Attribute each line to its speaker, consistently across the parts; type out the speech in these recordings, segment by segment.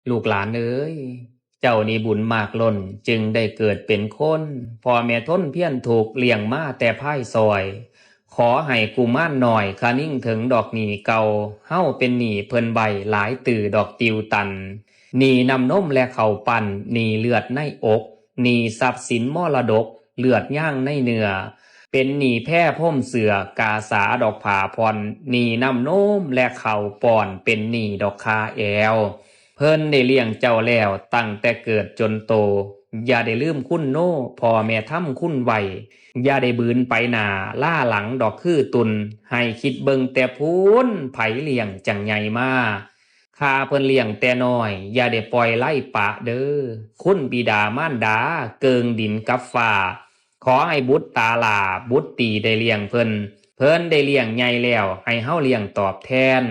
Speaker 1: ลูกหลานเอ้ยเจ้านี่บุญมากล้นจึงได้เกิดเป็นคนพ่อแม่ทนเพียรถูกเลี้ยงมาแต่พ่ายซอยขอให้กุมารหน่อยคานิ่งถึงดอกหนี้เก่าเฮ้าเป็นหนี้เพิ่นใบหลายตื่อดอกติวตันหนี้นำนมและเข่าปั่นหนี้เลือดในอกหนี้ทรัพย์สินมรดกเลือดย่างในเนื้อเป็นหนี้แพร่พ่มเสือกาสาดอกผาพรหนี้นำนมและเข่าป่อนเป็นหนี้ดอกคาแอว เพิ่นได้เลี้ยงเจ้าแล้วตั้งแต่เกิดจนโตอย่าได้ลืมคุณโน่พ่อแม่ทำคุณไว้อย่าได้บืนไปหน้าล่าหลังดอกคือตุนให้คิดเบิ่งแต่พูนไผเลี้ยงจังใหญ่มาข้าเพิ่นเลี้ยงแต่น้อยอย่าได้ปล่อยไล่ปะเด้อคุณบิดามารดาเกิงดินกับฟ้าขอให้บุตรตาหลาบุตรตีได้เลี้ยงเพิ่นได้เลี้ยงใหญ่แล้วให้เฮาเลี้ยงตอบแทน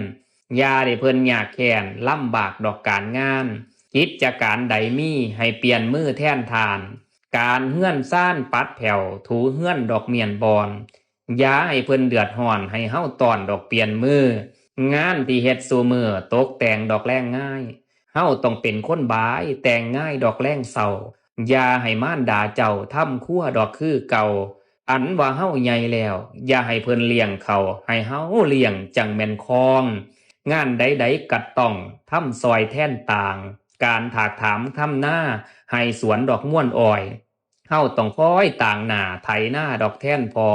Speaker 1: ยาได้เพิ่นยากแค้นลำบากดอกการงานกิจการใดมีให้เปลี่ยนมือแทนทานการเฮือนซ่านปัดแผ่วถูเฮือนดอกเมียนบอนยาให้เพิ่นเดือดร้อนให้เฮาตอนดอกเปลี่ยนมืองานที่เฮ็ดสู่มือตกแต่งดอกแรงง่ายเฮาต้องเป็นคนบายแต่งง่ายดอกแรงเศร้าอย่าให้มารดาเจ้าทำครัวดอกคือเก่าอันว่าเฮาใหญ่แล้วอย่าให้เพิ่นเลี้ยงเขาให้เฮาเลี้ยงจังแม่นคองงานใดๆกัดต้องทำซอยแท่นต่างการถากถามทำหน้าให้สวนดอกม่วนอ้อยเฮาต้องคอยต่างหน้าไถหน้าดอกแท่นพอ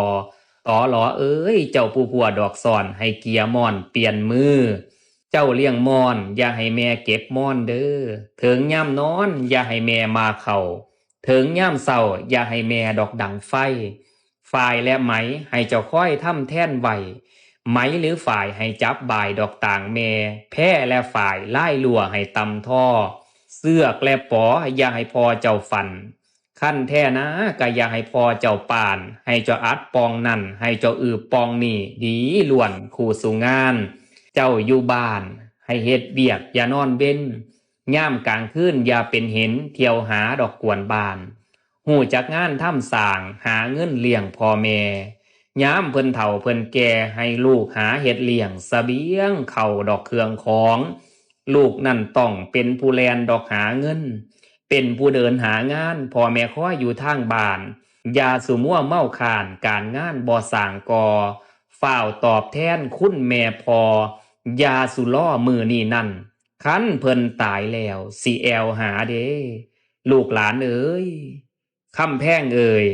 Speaker 1: ต่อหลอเอ้ยเจ้าผู้ผัวดอกซ่อนให้เกียร์ม่อนเปลี่ยนมือเจ้าเลี้ยงม่อนอย่าให้แม่เก็บม่อนเด้อถึงย่ำนอนอย่าให้แม่มาเข่าถึงย่ำเศร้าอย่าให้แม่ดอกดังไฟฝ่ายและไหมให้เจ้าค่อยทำแท่นไว้ไหมหรือฝ่ายให้จับบ่ายดอกต่างแม่แพ้และฝ่ายไล่ลัวให้ตำท่อเสือกและปออย่าให้พอเจ้าฟันขั้นแท่นะก็อย่าให้พอเจ้าป่านให้เจ้าอัดปองนั่นให้เจ้าอืบปองนี่ดีล้วนคู่สู่งานเจ้าอยู่บ้านให้เฮ็ดเบียกอย่านอนเบ้นย่ามกลางคืนอย่าเป็นเห็นเที่ยวหาดอกกวนบานหูจักงานทำสร้างหาเงินเลี้ยงพ่อแม่ย้ำเพิ่นเฒ่าเพิ่นแก่ให้ลูกหาเฮ็ดเลี้ยงเสบียงเข้าดอกเครื่องของลูกนั่นต้องเป็นผู้แลนดอกหาเงินเป็นผู้เดินหางานพ่อแม่คอยอยู่ทางบ้านอย่าสุมั่วเมาข่านการงานบ่สร้างก่อฝ้าวตอบแทนคุณแม่พอยาสุล่อมือนี่นั่นคันเพิ่นตายแล้วสิแอวหาเด้ลูกหลานเอ้ยคำแพงเอ่ย